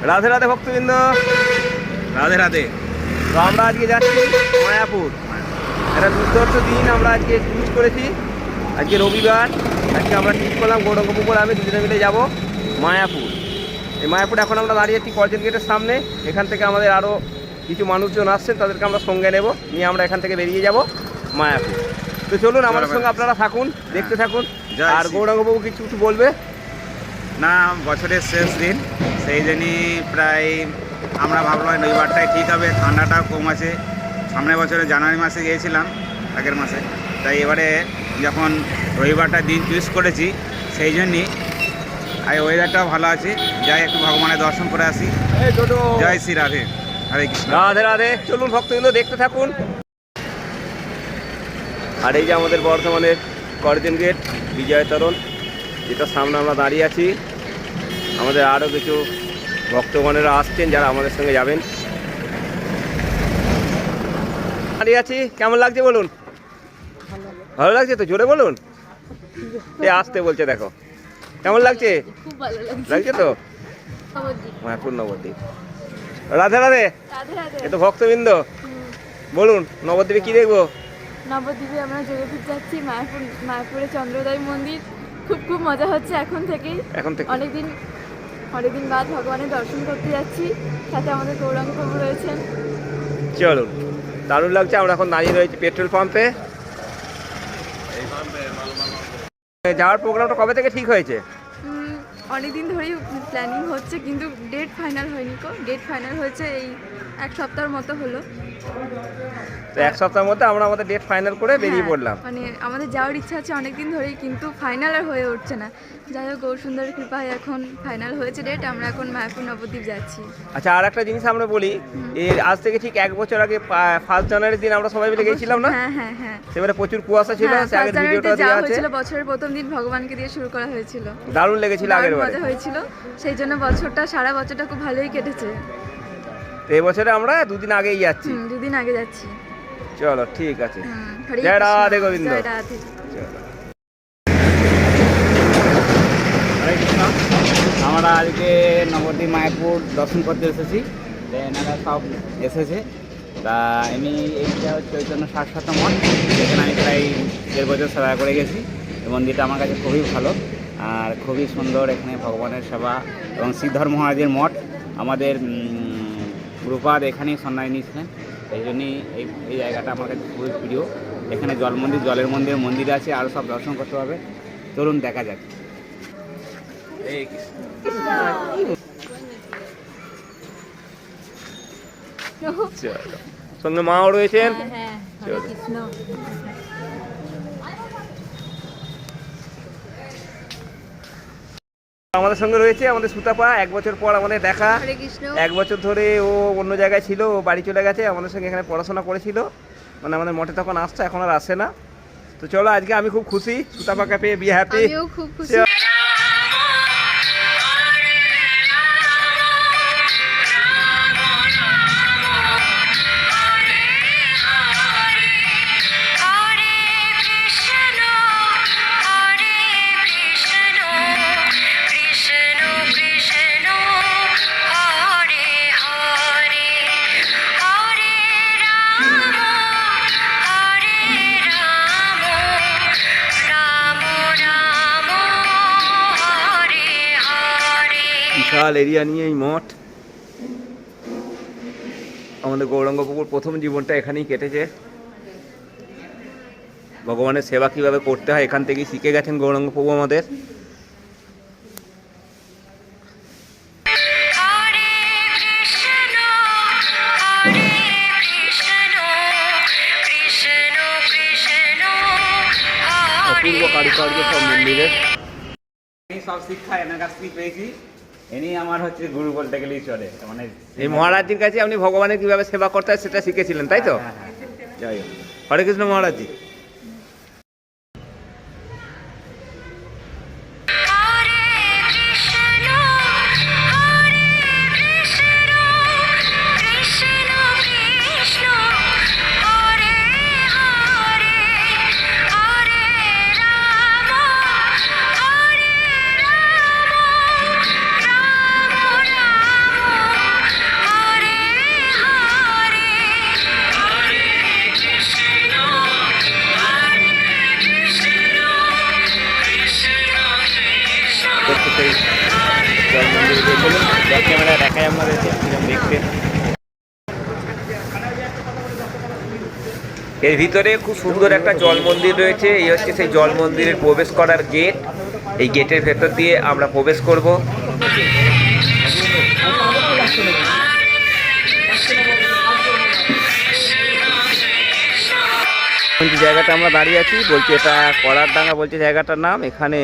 রাধে রাধে ভক্তবৃন্দ, রাধে রাধে। তো আমরা আজকে যাচ্ছি মায়াপুর। একটা দুর্ধর্ষ দিন আমরা আজকে চুজ করেছি। আজকে রবিবার, আজকে আমরা ঠিক করলাম গৌরাঙ্গ পুকুর আমি দুজনে মিলে যাব মায়াপুর। এই মায়াপুরে এখন আমরা দাঁড়িয়ে আছি কর্জেন গেটের সামনে। এখান থেকে আমাদের আরও কিছু মানুষজন আসছেন, তাদেরকে আমরা সঙ্গে নেব, নিয়ে আমরা এখান থেকে বেরিয়ে যাব মায়াপুর। তো চলুন আমাদের সঙ্গে আপনারা থাকুন, দেখতে থাকুন। আর গৌরাঙ্গবাবু কিছু বলবে না, বছরের শেষ দিন, সেই জন্যই প্রায় আমরা ভাবলাম রবিবারটাই ঠিক হবে, ঠান্ডাটাও কম আছে। সামনের বছরে জানুয়ারি মাসে গিয়েছিলাম, আগের মাসে, তাই এবারে যখন রবিবারটা দিন চুজ করেছি সেই জন্যই। আর ওয়েদারটাও ভালো আছে, যাই একটু ভগবানের দর্শন করে আসি। জয় শ্রী রাধে, হরে কৃষ্ণ। রাধে রাধে। চলুন ভক্তবৃন্দ দেখতে থাকুন। আর এই যে আমাদের বর্ধমানের কর্জেন গেট বিজয় তরণ, যেটার সামনে আমরা দাঁড়িয়ে আছি। আমাদের আরও কিছু ভক্তগণেরা আসছেন যারা আমাদের সঙ্গে যাবেন। দাঁড়িয়ে আছি, কেমন লাগছে বলুন? ভালো লাগছে তো, জোরে বলুন। আসতে বলছে, দেখো কেমন লাগছে? লাগছে তো? মায়াপুর নবদ্বীপ। রাধে রাধে। এ তো ভক্তবৃন্দ, বলুন নবদ্বীপে কি দেখবো? নবদ্বীপে আমরা যোগপীঠ যাচ্ছি, মায়াপুরে চন্দ্রোদয় মন্দির। খুব মজা হচ্ছে এখন থেকে। অনেকদিন বাদ ভগবানের দর্শন করতে যাচ্ছি, সাথে আমাদের গৌরাঙ্গ প্রভু রয়েছেন। চলুন, দারুণ লাগছে। আমরা এখন দাঁড়িয়ে রয়েছি পেট্রোল পাম্পে। যাওয়ার প্রোগ্রামটা কবে থেকে ঠিক হয়েছে? অনেকদিন ধরেই প্ল্যানিং হচ্ছে, কিন্তু ডেট ফাইনাল হয়নি। ডেট ফাইনাল হয়েছে এই এক সপ্তাহের মতো হলো। তো এক সপ্তাহের মধ্যে আমরা আমাদের ডেট ফাইনাল করে বেরিয়ে পড়লাম। মানে আমাদের যাওয়ার ইচ্ছা আছে অনেকদিন ধরেই, কিন্তু ফাইনাল আর হয়ে উঠছে না। যাই হোক, গৌর সুন্দরের কৃপায় এখন ফাইনাল হয়েছে ডেট। আমরা এখন মায়াপুর নবদ্বীপ যাচ্ছি। আচ্ছা, আর একটা জিনিস আমরা বলি, এর আজ থেকে ঠিক এক বছর আগে 1 জানুয়ারির দিন আমরা সবাই মিলে গেছিলাম না? হ্যাঁ। সেবারে প্রচুর কুয়াশা ছিল, আগের ভিডিওটা দেওয়া আছে। বছরের প্রথম দিন ভগবানকে দিয়ে শুরু করা হয়েছিল। দারুণ লেগেছিল, আগের বারে মজা হয়েছিল। সেই জন্য সারা বছরটা খুব ভালোই কেটেছে। এই বছরে আমরা 2 দিন আগেই যাচ্ছি। 2 দিন আগে যাচ্ছি। চলো ঠিক আছে। জয় রাধে গোবিন্দ। আমরা আজকে নবদ্বীপ মায়াপুর দর্শন করতে এসেছি, এনারা সব এসেছে। তা আমি এইটা চৈতন্য শাশ্বত মঠ, যেখানে আমি প্রায় 1.5 বছর সেবা করে গেছি। এই মন্দিরটা আমার কাছে খুবই ভালো আর খুবই সুন্দর। এখানে ভগবানের সেবা এবং শ্রীধর মহারাজের মঠ, আমাদের গুরুপাদ এখানেই সন্ন্যাস নিয়েছিলেন। এই জন্যই এই জায়গাটা আমার কাছে খুবই প্রিয়। এখানে জলের মন্দির আছে, আরও সব দর্শন করতে হবে। চলুন দেখা যাক। সঙ্গে মাও রয়েছেন। আমাদের সঙ্গে রয়েছে আমাদের সুতাপা। 1 বছর পর আমাদের দেখা। 1 বছর ধরে ও অন্য জায়গায় ছিল, ও বাড়ি চলে গেছে। আমাদের সঙ্গে এখানে পড়াশোনা করেছিল, মানে আমাদের মঠে তখন আসছে, এখন আর আসে না। তো চলো, আজকে আমি খুব খুশি সুতাপাকে পেয়ে। Be happy. খুব খুশি। বিশাল এরিয়া নিয়ে এই মঠ। আমাদের গৌরাঙ্গ পুকুর প্রথম জীবনটা এখানেই কেটেছে। ভগবানের সেবা কিভাবে করতে হয় এখান থেকেই শিখে গেছেন গৌরাঙ্গ প্রভু আমাদের। অপূর্ব কারুকার্য সব মন্দিরের। এই সব শিক্ষা এনার কাছ থেকে পেয়েছি। ইনি আমার হচ্ছে গুরু বলতে গেলেই চলে। মানে এই মহারাজজির কাছে আপনি ভগবানের কিভাবে সেবা করতে হয় সেটা শিখেছিলেন, তাই তো? যাই হোক, হরে কৃষ্ণ মহারাজজি। চলুন ব্যাক ক্যামেরায় দেখাই আপনাদেরকে কিরকম দেখতে। এর ভিতরে খুব সুন্দর একটা জল মন্দির রয়েছে। এই হচ্ছে সেই জল মন্দিরের প্রবেশ করার গেট। এই গেটের ভেতর দিয়ে আমরা প্রবেশ করব। যে জায়গাটা আমরা দাঁড়িয়ে আছি বলছি এটা কলারডাঙ্গা বলছে জায়গাটার নাম। এখানে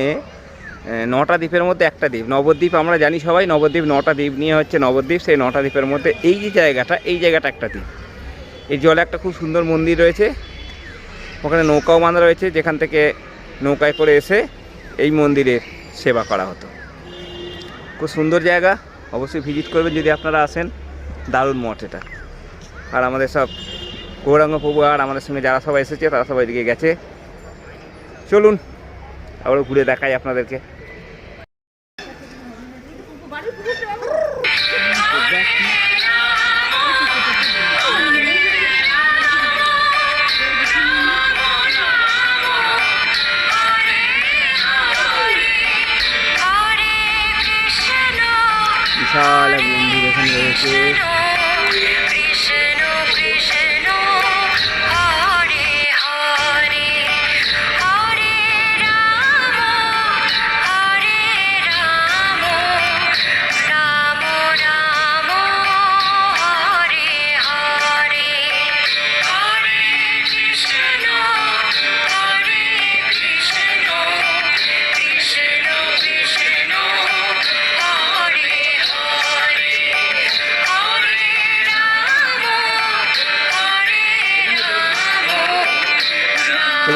9টা দ্বীপের মধ্যে একটা দ্বীপ নবদ্বীপ। আমরা জানি সবাই নবদ্বীপ 9টা দ্বীপ নিয়ে হচ্ছে নবদ্বীপ। সেই 9টা দ্বীপের মধ্যে এই যে এই জায়গাটা একটা দ্বীপ। এই জলে একটা খুব সুন্দর মন্দির রয়েছে। ওখানে নৌকাও বাঁধা রয়েছে, যেখান থেকে নৌকায় করে এসে এই মন্দিরের সেবা করা হতো। খুব সুন্দর জায়গা, অবশ্যই ভিজিট করবেন যদি আপনারা আসেন। দারুণ মঠ এটা। আর আমাদের সব গৌরাঙ্গ প্রভু আর আমাদের সঙ্গে যারা সবাই এসেছে তারা সবাই এদিকে গেছে। চলুন আবার ঘুরে দেখাই আপনাদেরকে। বিশাল এক মন্দির এখানে রয়েছে।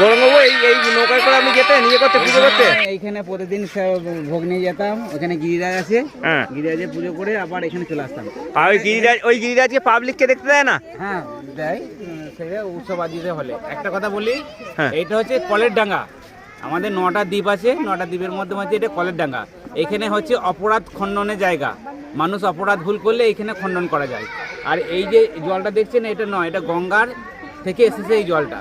গৌরাঙ্গবাবু এই নৌকায় করে আপনি যেতেন ইয়ে করতে পুজো করতে? এইখানে প্রতিদিন ভোগ নিয়ে যেতাম। ওখানে গিরিরাজ আছে, হ্যাঁ, গিরিরাজে পুজো করে আবার এখানে চলে আসতাম। আর ওই গিরিরাজকে পাবলিককে দেখতে দেয় না? হ্যাঁ দেয়, সেটা উৎসব আদিতে হলে। একটা কথা বলি, হ্যাঁ, এইটা হচ্ছে কলের ডাঙ্গা। আমাদের 9টা দ্বীপ আছে, 9টা দ্বীপের মধ্যে হচ্ছে এটা কলের ডাঙ্গা। এখানে হচ্ছে অপরাধ খণ্ডনের জায়গা। মানুষ অপরাধ ভুল করলে এখানে খণ্ডন করা যায়। আর এই যে জলটা দেখছেন এটা নয়, এটা গঙ্গার থেকে এসেছে এই জলটা।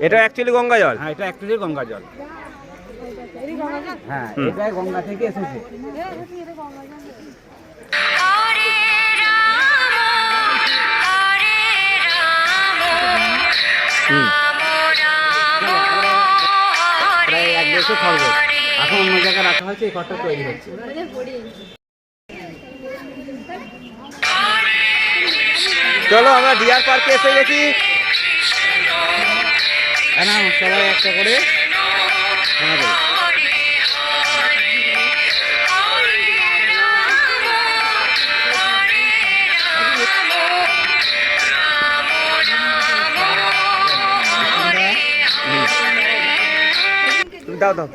এটা অ্যাকচুয়ালি গঙ্গা জল? হ্যাঁ, এটা অ্যাকচুয়ালি গঙ্গা জল। হ্যাঁ, এটা গঙ্গা থেকে এসেছে। প্রায় 1-1.5 খরগোশ এখন অন্য জায়গায় রাখা হয়েছে। এই ঘরটা তৈরি হচ্ছে। চলো আমরা ডিয়ার পার্কে এসে গেছি। না, সবাই একটা করে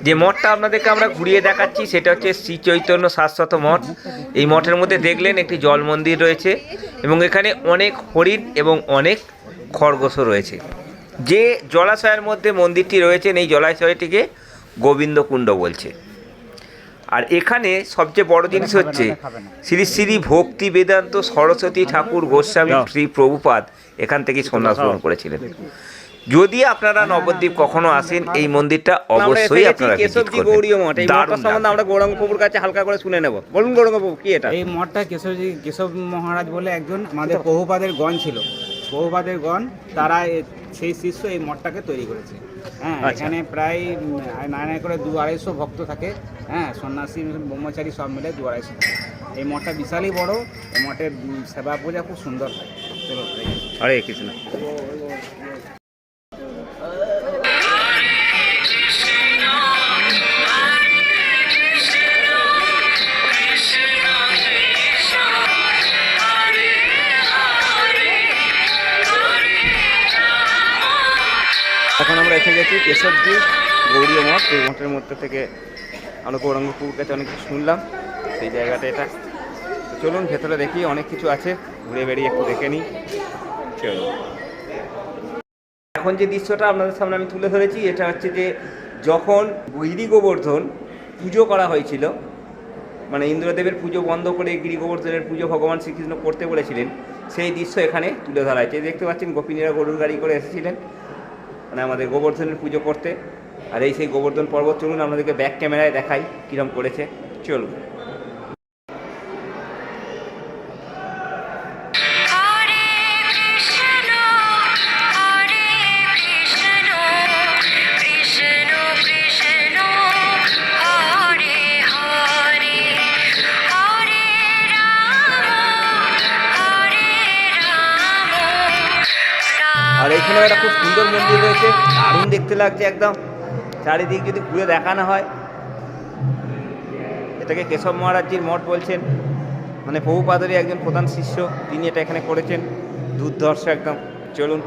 যে মঠটা আপনাদেরকে আমরা ঘুরিয়ে দেখাচ্ছি সেটা হচ্ছে শ্রী চৈতন্য শাশ্বত মঠ। এই মঠের মধ্যে দেখলেন একটি জল মন্দির রয়েছে এবং এখানে অনেক হরিণ এবং অনেক খরগোশও রয়েছে। যে জলাশয়ের মধ্যে মন্দিরটি রয়েছে এই জলাশয়টিকে গোবিন্দকুণ্ড বলছে। আর এখানে সবচেয়ে বড় জিনিস হচ্ছে শ্রী শ্রী ভক্তি বেদান্ত সরস্বতী ঠাকুর গোস্বামী শ্রী প্রভুপাদ এখান থেকে সন্ন্যাস গ্রহণ করেছিলেন। যদি আপনারা নবদ্বীপ কখনো আসেন এই মন্দিরটা অবশ্যই আপনারা ভিজিট করবেন। গৌড়ীয় মঠ, এই মঠটার সম্বন্ধে আমরা গৌরাঙ্গ প্রভুর কাছে হালকা করে শুনে নেব। বলুন গৌরাঙ্গ প্রভু কি এটা? এই মঠটা কেশব মহারাজ বলে একজন আমাদের প্রভুপাদের গণ ছিল। প্রভুপাদের গণ তারা সেই শিষ্য এই মঠটাকে তৈরি করেছে। হ্যাঁ, এখানে প্রায় নাই করে 200-250 ভক্ত থাকে। হ্যাঁ, সন্ন্যাসী ব্রহ্মচারী সব মিলে 200-250 থাকে। এই মঠটা বিশালই বড়। এই মঠের সেবা পূজা খুব সুন্দর হয়। চলো, হরে কৃষ্ণ। এখন আমরা এসে গেছি কেশবজি গৌড়ীয় মঠ। এই মঠের মধ্যে থেকে আমরা গৌরাঙ্গ প্রভুর কাছে অনেক কিছু শুনলাম। সেই জায়গাটা এটা। চলুন ভেতরে দেখি, অনেক কিছু আছে, ঘুরে বেরিয়ে একটু দেখে নিই। চলুন। এখন যে দৃশ্যটা আপনাদের সামনে আমি তুলে ধরেছি এটা হচ্ছে যে যখন গিরি গোবর্ধন পুজো করা হয়েছিল, মানে ইন্দ্রদেবের পুজো বন্ধ করে গিরি গোবর্ধনের পুজো ভগবান শ্রীকৃষ্ণ করতে বলেছিলেন, সেই দৃশ্য এখানে তুলে ধরা হয়েছে। দেখতে পাচ্ছেন গোপিনীরা গরুর গাড়ি করে এসেছিলেন মানে আমাদের গোবর্ধনের পুজো করতে। আর এই সেই গোবর্ধন পর্বত। চলুন আপনাদেরকে ব্যাক ক্যামেরায় দেখাই কীরকম করেছে। চলুন। আর এইখানে একটা খুব সুন্দর মন্দির রয়েছে, দারুণ দেখতে লাগছে একদম। চারিদিক যদি ঘুরে দেখানো হয়, এটাকে কেশব মহারাজজির মঠ বলছেন, মানে প্রভুপাদেরই একজন প্রধান শিষ্য, তিনি এটা এখানে করেছেন। দুর্ধর্ষ একদম। চলুন।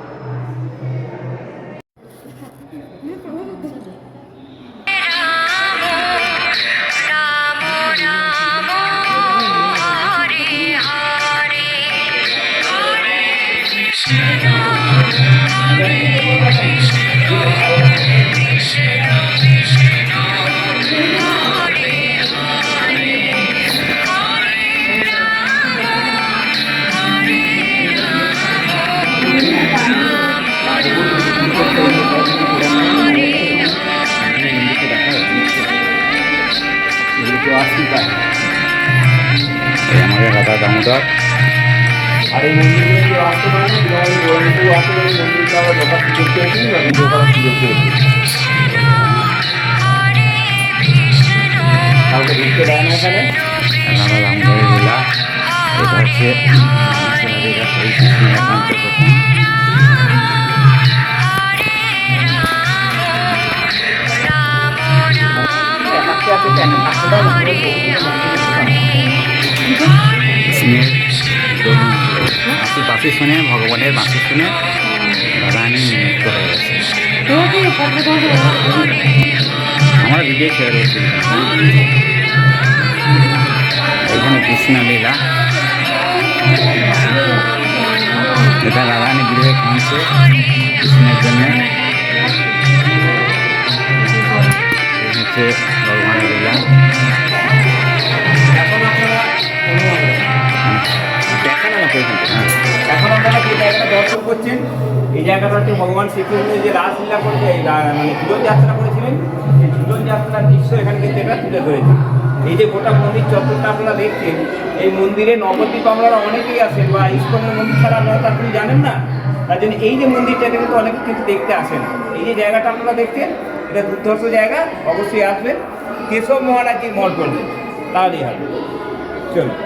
আমাদের রাধা দামোদর। আর এই মন্দিরে যে আসতে পারেন, আসতে পারেন মন্দিরটা আবার দেখার সুযোগ পেয়েছি বা ভিডিও করার সুযোগ পেয়েছি। কাউকে ঢুকতে দেয় না এখানে। রাধা দামোদরের লীলা। এটা হচ্ছে কৃষ্ণের একান্ত গোপন। কৃষ্ণের বাঁশি শুনে, ভগবানের বাঁশি শুনে রাধারানী মুক্ত হয়ে গেছে। আমার ভিডিও শেয়ার হয়েছিল। এখানে কৃষ্ণ লীলা। এটা রাধারানী গৃহে কাঁদছে কৃষ্ণের জন্য। হচ্ছে ভগবানের লীলা। দেখেন আমাকে এখানে। এখন আপনারা যে জায়গাটা দর্শন করছেন, এই জায়গাটা হচ্ছে ভগবান শ্রীকৃষ্ণ যে রাসলীলা করতে মানে ঝুলন যাত্রা করেছিলেন, সেই ঝুলন যাত্রার দৃশ্য এখানে কিন্তু এটা তুলে ধরেছে। এই যে গোটা মন্দির চত্বরটা আপনারা দেখছেন, এই মন্দিরে নবদ্বীপ আপনারা অনেকেই আসেন, বা ইস্কনের মন্দির ছাড়া আপনারা তা আপনি জানেন না। তার জন্য এই যে মন্দিরটাকে কিন্তু অনেকে কিন্তু দেখতে আসেন। এই যে জায়গাটা আপনারা দেখছেন, এটা দুর্ধর্ষ জায়গা, অবশ্যই আসবেন। কেশব মহারাজজির মঠ বলবেন, তাহলেই হবে। চলুন।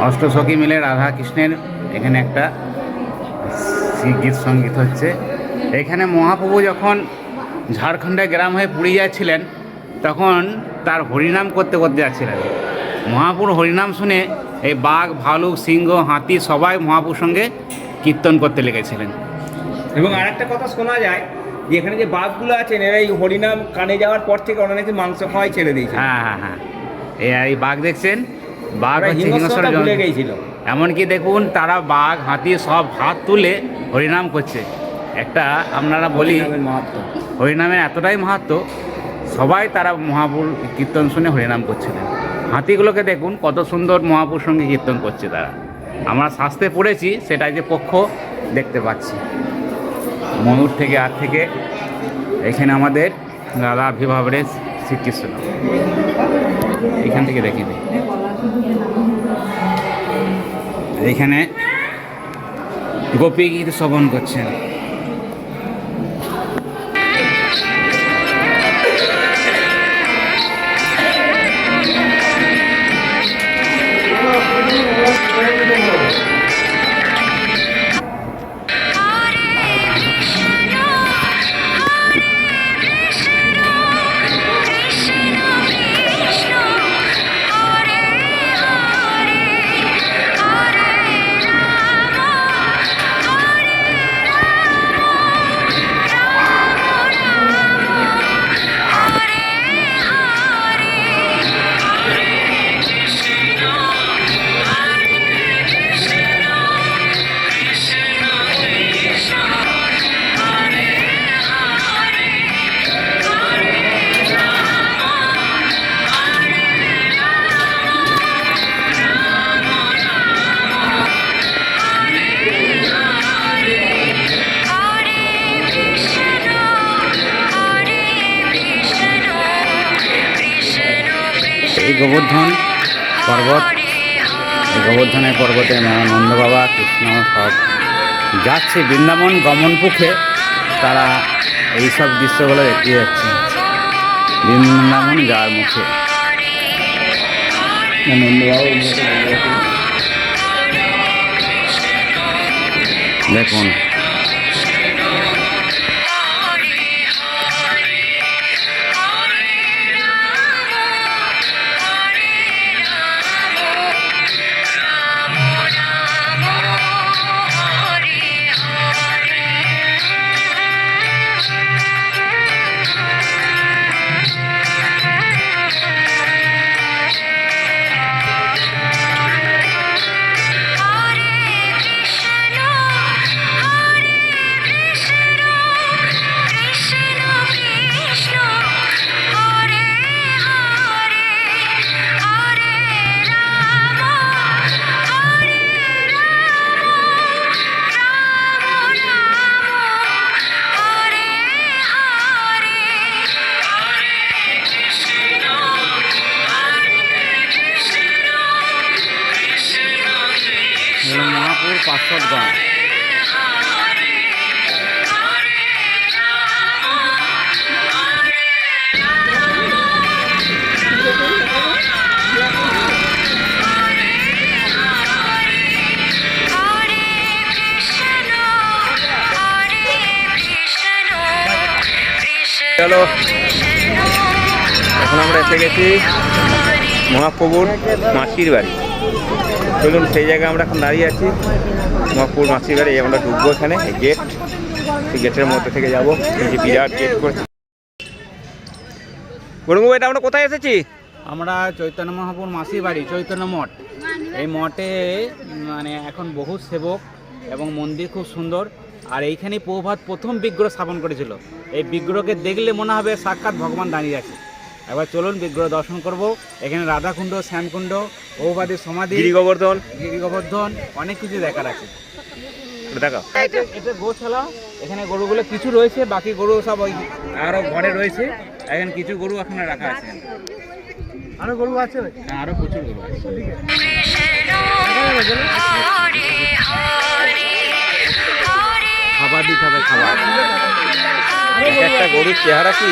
অষ্টসখী মিলে রাধা কৃষ্ণের এখানে একটা গীত সঙ্গীত হচ্ছে। এখানে মহাপ্রভু যখন ঝাড়খণ্ডের গ্রাম হয়ে পুরী যাচ্ছিলেন, তখন তার হরিনাম করতে করতে যাচ্ছিলেন। মহাপুর হরিনাম শুনে এই বাঘ, ভালুক, সিংহ, হাতি সবাই মহাপুর সঙ্গে কীর্তন করতে লেগেছিলেন। এবং আরেকটা কথা শোনা যায় যে এখানে যে বাঘগুলো আছেন, এরা এই হরিনাম কানে যাওয়ার পর থেকে ওরা নাকি মাংস খাওয়াই ছেড়ে দিয়েছে। হ্যাঁ হ্যাঁ হ্যাঁ, এই বাঘ দেখছেন, বাঘ ওরা হচ্ছে হিংস্রতা ভুলে গিয়েছিল। এমনকি দেখুন তারা বাঘ, হাতি সব হাত তুলে হরিনাম করছে। একটা আপনারা বলি মাহাত্ম, হরিনামের এতটাই মাহাত্ম, সবাই তারা মহাপুর কীর্তন শুনে হরিনাম করছিলেন। হাতিগুলোকে দেখুন কত সুন্দর মহাপুর সঙ্গে কীর্তন করছে তারা। আমরা শাস্ত্রে পড়েছি, সেটা যে পক্ষ দেখতে পাচ্ছি। ময়ূর থেকে আর থেকে এখানে আমাদের রাধা আবির্ভাবের শ্রীকৃষ্ণ, এখান থেকে দেখি এখানে গোপী গীত শ্রবণ করছেন। এই গোবর্ধন পর্বত, এই গোবর্ধনের পর্বতে নন্দ বাবা, কৃষ্ণ সব যাচ্ছে বৃন্দাবন গমন পুখে, তারা এইসব দৃশ্যগুলো দেখতে যাচ্ছে বৃন্দাবন যাওয়ার মুখে। দেখুন মহাপুর ৫০০ গ্রাম। চলো, এখন আমরা এসে গেছি মহাপ্রভুর মাসির বাড়ি। চলুন সেই জায়গায় আমরা এখন দাঁড়িয়ে আছি। মহাপ্রভুর মাসির বাড়ি, আমরা ঢুকবো এখানে। এই গেট, সেই গেটের মধ্যে থেকে যাবো। এই যে বিরাট গেট করে। গরুবাবু, এটা আমরা কোথায় এসেছি? আমরা চৈতন্য মহাপুর মাসির বাড়ি, চৈতন্য মঠ। এই মঠে মানে এখন বহু সেবক এবং মন্দির খুব সুন্দর। আর এইখানেই প্রভুপাদ প্রথম বিগ্রহ স্থাপন করেছিল। এই বিগ্রহকে দেখলে মনে হবে সাক্ষাৎ ভগবান দাঁড়িয়ে আছে। একবার চলুন বিগ্রহ দর্শন করব। এখানে রাধাকুণ্ড, শ্যামকুণ্ড, প্রভুপাদের সমাধি, গিরিগোবর্ধন, অনেক কিছু দেখার আছে। দেখা এটা গোশালা। এখানে গরুগুলো কিছু রয়েছে, বাকি গরু সব ওই আরো ঘরে রয়েছে। এখানে কিছু গরু এখানে রাখা আছে। আরো গরু আছে? হ্যাঁ, আরো প্রচুর গরু আছে। খাবার দিতে হবে, খাবার। একটা গরুর চেহারা কি!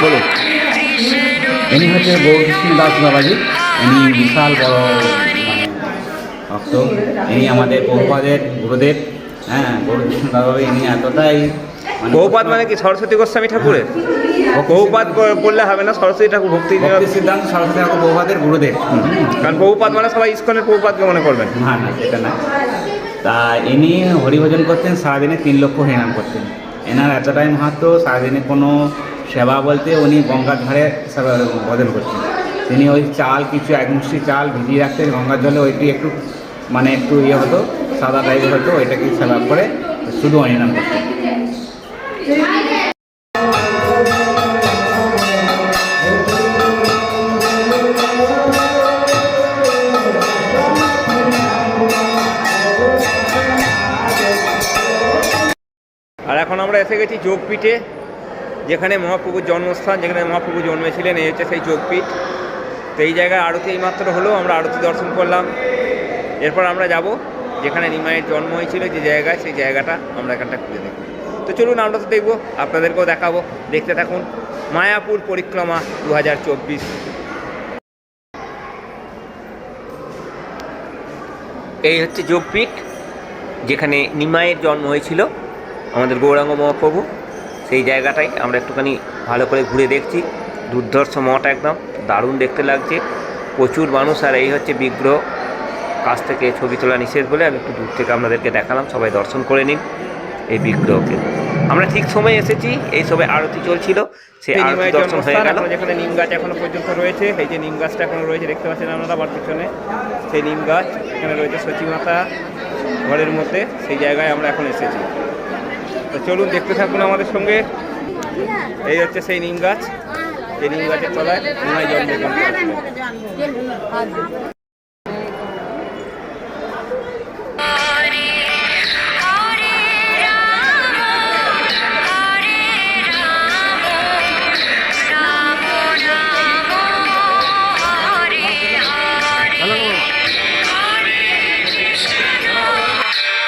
বলুন। ইনি হচ্ছে গৌরকৃষ্ণ দাস বাবাজি। ইনি বিশাল বড় মানে ভক্ত। ইনি আমাদের প্রভুপাদের গুরুদেব। হ্যাঁ, গৌরকৃষ্ণ দাস বাবা ইনি এতটাই বহুপাত মানে কি? সরস্বতী গোস্বামী ঠাকুরের বহুপাত বললে হবে না, সরস্বতী ঠাকুর ভক্তি সিদ্ধান্ত সরস্বতী ঠাকুর প্রভুপাদের গুরুদেব। কারণ বহুপাত মানে সবাই ইস্কনের বহুপাতকে মনে করবেন। না না, সেটা না। তা ইনি হরিভজন করতেন, সারাদিনে 3 লক্ষ হরিনাম করতেন। এনার এতটাই মাহাত্ম, সারাদিনে কোনো সেবা বলতে উনি গঙ্গার ধারে সেবা ভজন করতেন। তিনি ওই চাল কিছু 1 মুষ্টি চাল ভিজিয়ে রাখতেন গঙ্গার জলে। ওইটি একটু মানে একটু ইয়ে হতো, সাদা টাইপের হতো, ওইটাকে সেবা করে শুধু হরিনাম করতেন। আর এখন আমরা এসে গেছি যোগপীঠে, যেখানে মহাপ্রভুর জন্মস্থান, যেখানে মহাপ্রভু জন্মেছিলেন। এই হচ্ছে সেই যোগপীঠ। তো এই জায়গায় আরতি এইমাত্র হলো, আমরা আরতি দর্শন করলাম। এরপর আমরা যাব যেখানে নিমাইয়ের জন্ম হয়েছিল, যে জায়গায়, সেই জায়গাটা আমরা এখানটা ঘুরে দেখব। তো চলুন, আমরা তো দেখবো, আপনাদেরকেও দেখাবো। দেখতে থাকুন মায়াপুর পরিক্রমা 2024। এই হচ্ছে যোগপীঠ, যেখানে নিমাইয়ের জন্ম হয়েছিল। আমাদের গৌরাঙ্গ মহাপ্রভু, সেই জায়গাটাই আমরা একটুখানি ভালো করে ঘুরে দেখছি। দুর্ধর্ষ মঠ, একদম দারুণ দেখতে লাগছে, প্রচুর মানুষ। আর এই হচ্ছে বিগ্রহ, কাছ থেকে ছবি তোলা নিষেধ বলে আমি একটু দূর থেকে আপনাদেরকে দেখালাম, সবাই দর্শন করে নিন এই বিগ্রহকে। আমরা ঠিক সময় এসেছি, এই সময় আরতি চলছিল, সেই আরতি দর্শন হয়ে গেল। যেখানে নিম গাছ এখনো পর্যন্ত রয়েছে, এই যে নিম গাছটা এখনো রয়েছে, দেখতে পাচ্ছেন আপনারা আমার পিছনে সেই নিম গাছ এখানে রয়েছে সচিমাতা ঘরের মধ্যে, সেই জায়গায় আমরা এখন এসেছি। তো চলুন দেখতে থাকুন আমাদের সঙ্গে। এই হচ্ছে সেই নিম গাছ, এই নিম গাছের তলায় নিমাই জন্মগ্রহণ করেছিলেন।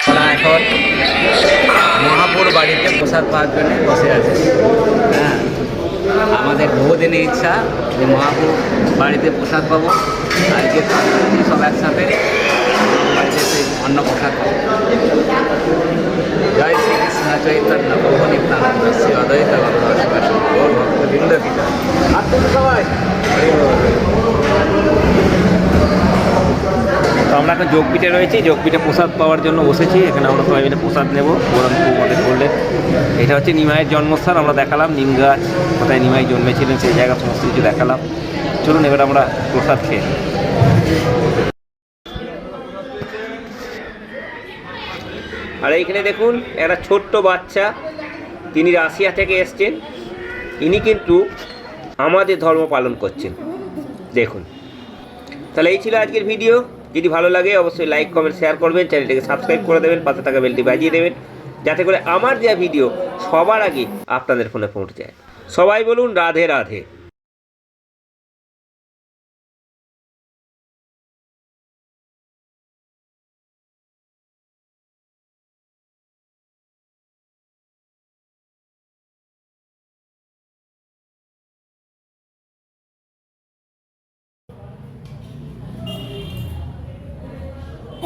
আমরা এখন মহাপুর বাড়িতে প্রসাদ পাওয়ার জন্য বসে আছি। হ্যাঁ, আমাদের বহুদিনের ইচ্ছা যে মহাপুর বাড়িতে প্রসাদ পাবো। আজকে সব একসাথে বাড়িতে সেই অন্ন প্রসাদ পাবো। জয় শ্রীকৃষ্ণ চৈতন্য প্রভু নিত্যানন্দ শ্রী অদ্বৈত গদাধর শিবাসাদি গৌর ভক্তবৃন্দ কি জয়। সবাই তো আমরা এখন যোগপীঠে রয়েছি, যোগপীঠে প্রসাদ পাওয়ার জন্য বসেছি। এখানে আমরা সবাই মিলে প্রসাদ নেবো। গৌরাঙ্গপুর মঠে করলেন, এটা হচ্ছে নিমাইয়ের জন্মস্থান। আমরা দেখালাম নিম গাছ, কোথায় নিমাই জন্মেছিলেন সেই জায়গা সমস্ত কিছু দেখালাম। চলুন এবার আমরা প্রসাদ খেয়ে নিই। আর এইখানে দেখুন একটা ছোট্ট বাচ্চা, তিনি রাশিয়া থেকে এসছেন। ইনি কিন্তু আমাদের ধর্ম পালন করছেন, দেখুন। তাহলে এই ছিল আজকের ভিডিও। যদি ভালো লাগে অবশ্যই লাইক, কমেন্ট, শেয়ার করবেন, চ্যানেলটাকে সাবস্ক্রাইব করে দেবেন, পাশে থাকা বেলটি বাজিয়ে দেবেন, যাতে করে আমার দেওয়া ভিডিও সবার আগে আপনাদের ফোনে পৌঁছে যায়। সবাই বলুন রাধে রাধে।